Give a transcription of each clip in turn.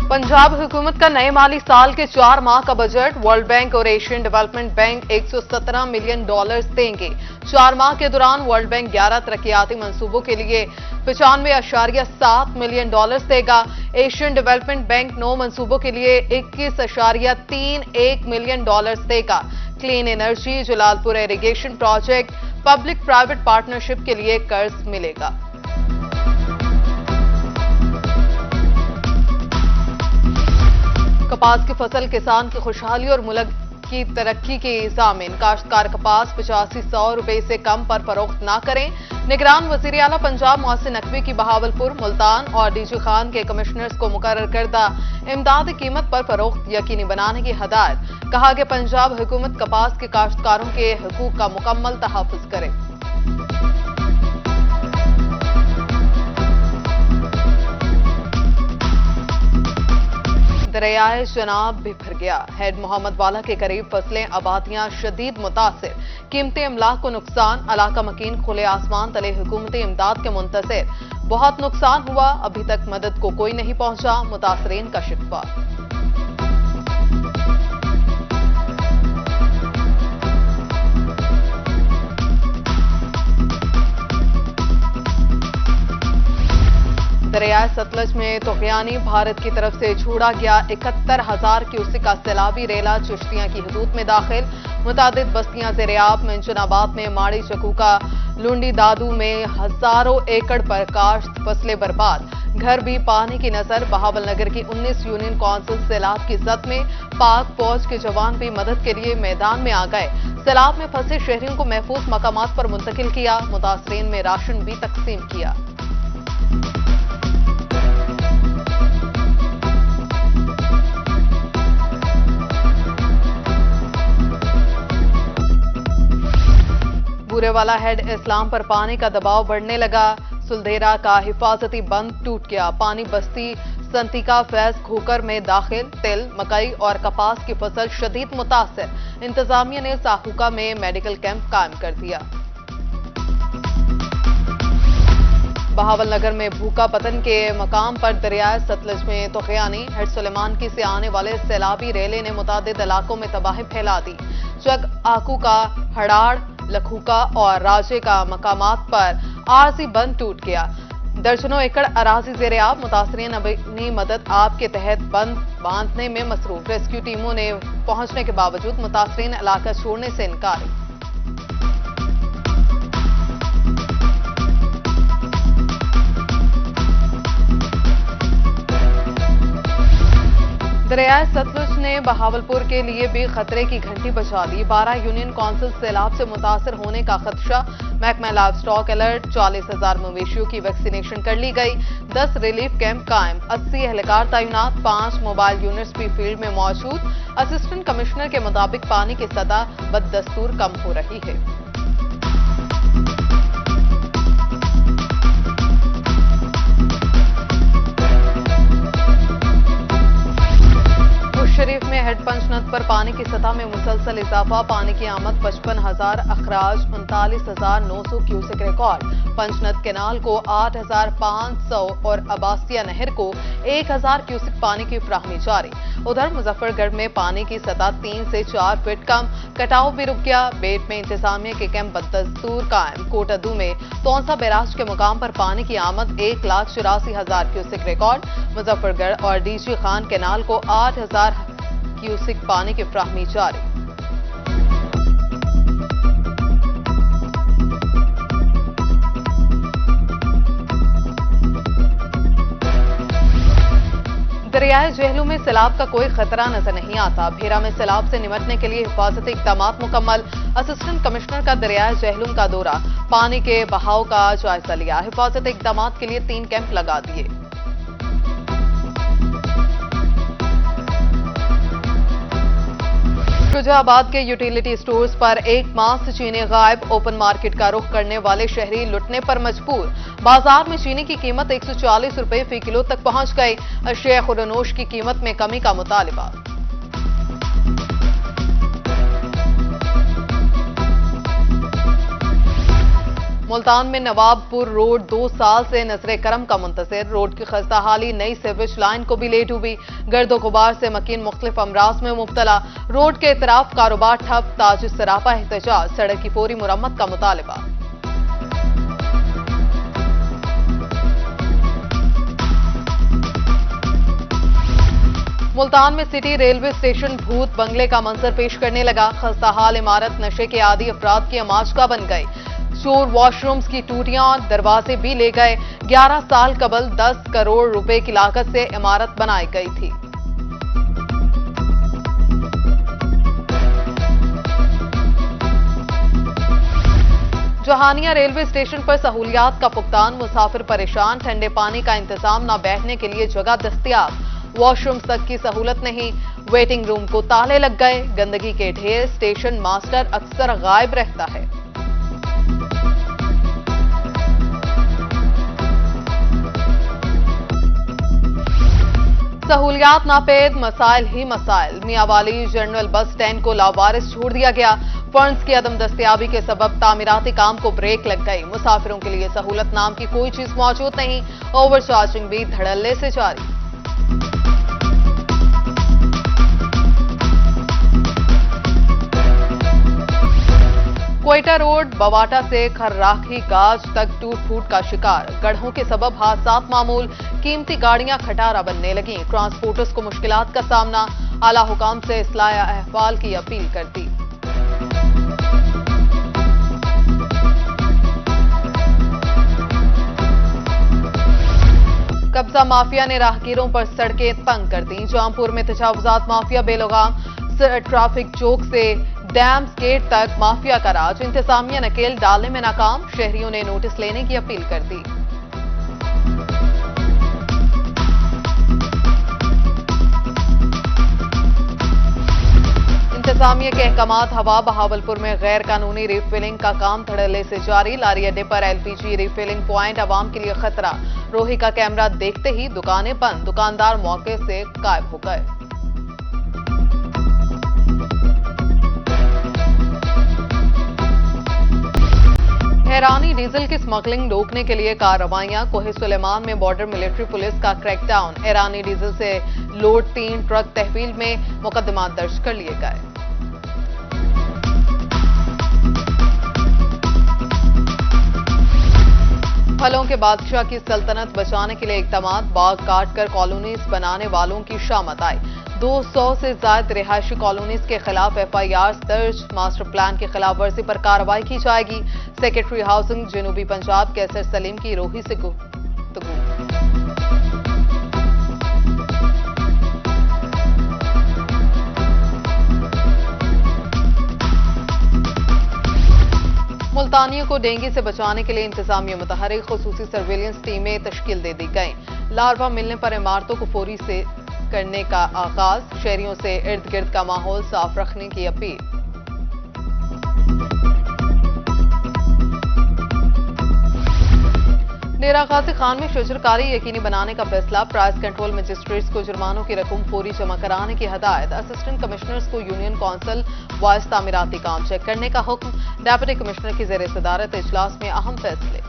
पंजाब हुकूमत का नए माली साल के 4 माह का बजट। वर्ल्ड बैंक और एशियन डेवलपमेंट बैंक $117 मिलियन देंगे। 4 माह के दौरान वर्ल्ड बैंक 11 तरक्याती मंसूबों के लिए $95.7 मिलियन देगा। एशियन डेवलपमेंट बैंक 9 मंसूबों के लिए $21.31 मिलियन देगा। Clean energy, Jalalpur irrigation project, public private partnership के लिए कर्ज मिलेगा। कपास की फसल किसान की खुशहाली और मुल्क की तरक्की के ज़ामिन। काश्तकार कपास 8500 रुपए से कम पर फरोख्त ना करें। निगरान वज़ीर आला पंजाब मोहसिन नकवी की बहावलपुर, मुल्तान और डीजी खान के कमिश्नर्स को मुकर्रर करदा इमदादी कीमत पर फरोख्त यकीनी बनाने की हदायत। कहा कि पंजाब हुकूमत कपास के काश्तकारों के हकूक का मुकम्मल तहफ़्फ़ुज़ करे। दरियाए जनाब बिखर गया। हेड मोहम्मद वाला के करीब फसलें, आबादियां शदीद मुतासिर। कीमती अमलाक को नुकसान। इलाका मकीन खुले आसमान तले हुकूमती इमदाद के मुंतज़िर। बहुत नुकसान हुआ, अभी तक मदद को कोई नहीं पहुंचा। मुतासरीन का शिकवा। दरियाए सतलज में तोग़यानी भारत की तरफ से छोड़ा गया 71,000 क्यूसेक का सैलाबी रेला चिश्तियां की हदूद में दाखिल। मुतादिद बस्तियां ज़ेर-ए-आब। मेंशनाबाद में माड़ी चकूका, लुंडी दादू में हजारों एकड़ पर काश्त, फसलें बर्बाद। घर भी पानी की नजर। बहावलनगर की 19 यूनियन काउंसिल सैलाब की जद में। पाक फौज के जवान भी मदद के लिए मैदान में आ गए। सैलाब में फंसे शहरियों को महफूज मकामात पर मुंतकिल किया। मुतासरीन में राशन भी तकसीम किया। बूरेवाला हेड इस्लाम पर पानी का दबाव बढ़ने लगा। सुलधेरा का हिफाजती बंद टूट गया। पानी बस्ती संतिका फैज खोकर में दाखिल। तिल, मकई और कपास की फसल शदीद मुतासिर। इंतजामिया ने साखुका में मेडिकल कैंप कायम कर दिया। बहावलनगर में भूखा पतन के मकाम पर दरियाए सतलज में तोग़यानी। हेड सुलेमानकी से आने वाले सैलाबी रेले ने मुतादिद इलाकों में तबाही फैला दी। चक आकू का हड़ाड़, लखूका और राजे का मकामात पर आरजी बंद टूट गया। दर्जनों एकड़ अराजी ज़ेर-ए-आब। मुतासरीन अपनी मदद आप के तहत बंद बांधने में मसरूफ। रेस्क्यू टीमों ने पहुंचने के बावजूद मुतासरीन इलाका छोड़ने से इनकार। दरियाए सतलुज ने बहावलपुर के लिए भी खतरे की घंटी बजा दी। 12 यूनियन काउंसिल सैलाब से मुतासर होने का खदशा। महकमा लाइव स्टॉक अलर्ट। 40,000 मवेशियों की वैक्सीनेशन कर ली गई। 10 रिलीफ कैंप कायम। 80 एहलकार तैनात। 5 मोबाइल यूनिट्स भी फील्ड में मौजूद। असिस्टेंट कमिश्नर के मुताबिक पानी की सतह बददस्तूर कम हो रही है। शरीफ में हेड पंचनद पर पानी की सतह में मुसलसल इजाफा। पानी की आमद 55,000, अखराज 39,900 क्यूसेक रिकॉर्ड। पंचनद कैनाल को 8,500 और अब्बासिया नहर को 1,000 क्यूसेक पानी की फ्राहमी जारी। उधर मुजफ्फरगढ़ में पानी की सतह 3 से 4 फीट कम। कटाव भी रुक गया। बेट में इंतजामिया के कैंप बदस्तूर कायम। कोटअदू में तौंसा बैराज के मुकाम पर पानी की आमद 1,84,000 क्यूसेक रिकॉर्ड। मुजफ्फरगढ़ और डीजी खान कैनाल को 8,000 क्यूसेक पानी की फ्राहमी जारी। दरियाए जेहलू में सैलाब का कोई खतरा नजर नहीं आता। भेरा में सैलाब से निपटने के लिए हिफाजती इक़दामात मुकम्मल। असिस्टेंट कमिश्नर का दरियाए जेहलूम का दौरा। पानी के बहाव का जायजा लिया। हिफाजती इक़दामात के लिए 3 कैंप लगा दिए। शुजाबाद के यूटिलिटी स्टोर्स पर 1 माह से चीनी गायब। ओपन मार्केट का रुख करने वाले शहरी लुटने पर मजबूर। बाजार में चीनी की कीमत 140 रुपए फी किलो तक पहुंच गई। अशिया खुरनोश की कीमत में कमी का मुतालिबा। मुल्तान में नवाबपुर रोड 2 साल से नजरे करम का मुंतजिर। रोड की खस्ताहाली नई सीवेज लाइन को भी लेट हुई। गर्दो गुबार से मकीन मुख्तलिफ अमराज में मुब्तला। रोड के इतराफ कारोबार ठप। ताज सरापा एहतजाज। सड़क की फौरी मुरम्मत का मुतालबा। मुल्तान में सिटी रेलवे स्टेशन भूत बंगले का मंजर पेश करने लगा। खस्ताहाल इमारत नशे के आदी अफराद की अमाजगा बन गई। चोर वॉशरूम्स की टूटियां दरवाजे भी ले गए। 11 साल कबल 10 करोड़ रुपए की लागत से इमारत बनाई गई थी। जहानिया रेलवे स्टेशन पर सहूलियात का भुगतान। मुसाफिर परेशान। ठंडे पानी का इंतजाम न। बैठने के लिए जगह दस्तयाब। वॉशरूम तक की सहूलत नहीं। वेटिंग रूम को ताले लग गए। गंदगी के ढेर। स्टेशन मास्टर अक्सर गायब रहता है। सहूलियात नापेद। मसाइल ही मसाइल। मियांवाली जनरल बस स्टैंड को लावारिस छोड़ दिया गया। फंड्स की अदम दस्तयाबी के सबब तामीराती काम को ब्रेक लग गई। मुसाफिरों के लिए सहूलत नाम की कोई चीज मौजूद नहीं। ओवरचार्जिंग भी धड़ल्ले से जारी। क्वेटा रोड बवाटा से खर्राखी गाज तक टूट फूट का शिकार। गड्ढों के सबब हादसात मामूल। कीमती गाड़ियां खटारा बनने लगी। ट्रांसपोर्टर्स को मुश्किलात का सामना। आला हुकाम से इस्लाह अहवाल की अपील कर दी। कब्जा माफिया ने राहगीरों पर सड़कें तंग कर दी। जामपुर में तजावुजात माफिया बेलगाम। ट्रैफिक चौक से डैम्स गेट तक माफिया का राज। इंतजामिया नकेल डालने में नाकाम। शहरियों ने नोटिस लेने की अपील कर दी। इंतजामिया के अहकामात हवा। बहावलपुर में गैर कानूनी रिफिलिंग का काम धड़ल्ले से जारी। लारी अड्डे पर एलपीजी रिफिलिंग प्वाइंट अवाम के लिए खतरा। रोही का कैमरा देखते ही दुकानें बंद। दुकानदार मौके से गायब हो गए। ईरानी डीजल की स्मगलिंग रोकने के लिए कार्रवाइयां। कोहे सुलेमान में बॉर्डर मिलिट्री पुलिस का क्रैकडाउन। ईरानी डीजल से लोड 3 ट्रक तहवील में मुकदमा दर्ज कर लिए गए। फलों के बादशाह की सल्तनत बचाने के लिए इकदाम। बाग काटकर कॉलोनीज बनाने वालों की शामत आई। 200 से ज्यादा रिहायशी कॉलोनीज के खिलाफ एफआईआर दर्ज। मास्टर प्लान की खिलाफ वर्जी पर कार्रवाई की जाएगी। सेक्रेटरी हाउसिंग जनूबी पंजाब कैसर सलीम की रोही से गुफ्तगू। मुल्तानियों को डेंगू से बचाने के लिए इंतजामिया मुतहरिक। खुसूसी सर्वेलेंस टीमें तश्कील दे दी गई। लार्वा मिलने पर इमारतों को फौरी से करने का आगाज। शहरियों से इर्द गिर्द का माहौल साफ रखने की अपील। डेरा गाजी खान में शजरकारी यकीनी बनाने का फैसला। प्राइस कंट्रोल मजिस्ट्रेट्स को जुर्मानों की रकम फौरी जमा कराने की हदायत। असिस्टेंट कमिश्नर्स को यूनियन काउंसिल वाइस तामीराती काम चेक करने का हुक्म। डेप्यूटी कमिश्नर की जेर सदारत इजलास में अहम फैसले।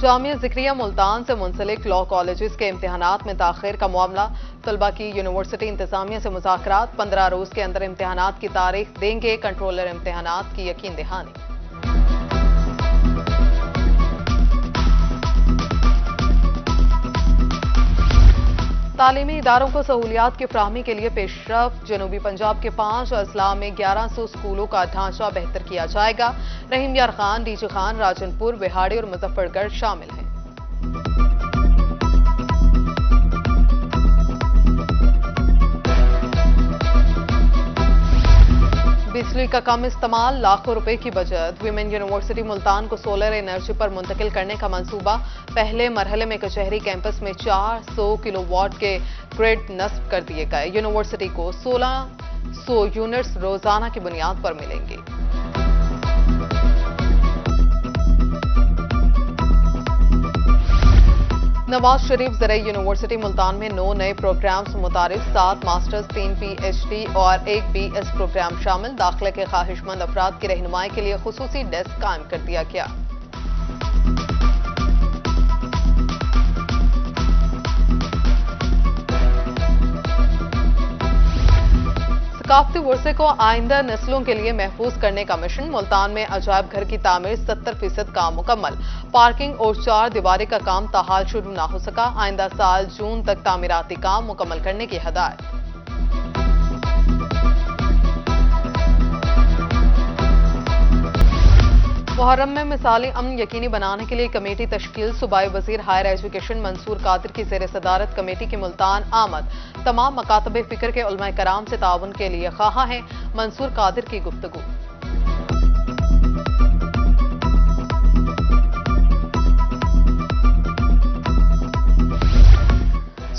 जामिया जिक्रिया मुल्तान से मुंसलिक लॉ कॉलेजेस के इम्तिहानात में ताखिर का मामला। तलबा की यूनिवर्सिटी इंतजामिया से मुज़ाकरात। 15 रोज के अंदर इम्तिहानात की तारीख देंगे। कंट्रोलर इम्तिहानात की यकीन दहानी। तालीमी इदारों को सहूलियात की फराहमी के लिए पेशरफ। जनूबी पंजाब के 5 अजला में 1100 स्कूलों का ढांचा बेहतर किया जाएगा। रहीम यार खान, डीजी खान, राजनपुर, बिहाड़ी और मुजफ्फरगढ़ शामिल हैं। बिजली का कम इस्तेमाल, लाखों रुपए की बचत। विमेन यूनिवर्सिटी मुल्तान को सोलर एनर्जी पर मुंतकिल करने का मंसूबा। पहले मरहले में कचहरी कैंपस में 400 किलोवाट के ग्रिड नस्ब कर दिए गए। यूनिवर्सिटी को 1600 यूनिट्स रोजाना की बुनियाद पर मिलेंगे। नवाज शरीफ ज़राई यूनिवर्सिटी मुल्तान में 9 नए प्रोग्राम्स मुतारिफ, 7 मास्टर्स, 3 PhD और 1 BS प्रोग्राम शामिल। दाखिले के ख्वाहिशमंद अफराद की रहनुमाई के लिए खुसूसी डेस्क कायम कर दिया गया। सकाफती वर्से को आइंदा नस्लों के लिए महफूज करने का मिशन। मुल्तान में अजायब घर की तामीर 70% काम मुकम्मल। पार्किंग और 4 दीवारी का काम ताहाल शुरू ना हो सका। आइंदा साल जून तक तामीराती काम मुकम्मल करने की हदायत। मुहर्रम में मिसाली अमन यकीनी बनाने के लिए कमेटी तश्कील। सूबाई वजीर हायर एजुकेशन मंसूर कादिर की ज़ेर सदारत कमेटी की मुल्तान आमद। तमाम मकातब फिक्र के उलमाए कराम से ताउन के लिए ख्वाह हैं। मंसूर कादिर की गुफ्तगू।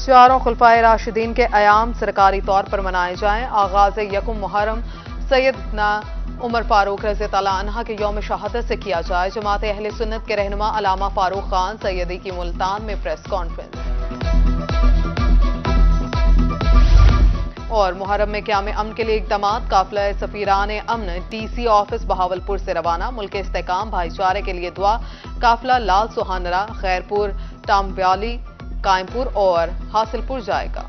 चारों खुलफाए राशिदीन के अयाम सरकारी तौर पर मनाए जाएं। आगाज यकुम मुहर्रम सैयदना उमर फारूक रज़ी अल्लाह अन्हा के यौम शहादत से किया जाए। जमात अहले सुन्नत के रहनुमा अलामा फारूक खान सैयदी की मुल्तान में प्रेस कॉन्फ्रेंस। और मुहर्रम में क़याम अमन के लिए इक़दामात। काफिला सफीरान अमन DC ऑफिस बहावलपुर से रवाना। मुल्क इस्तेकाम भाईचारे के लिए दुआ। काफिला लाल सुहानरा, खैरपुर, टामव्याली, कायमपुर और हासिलपुर जाएगा।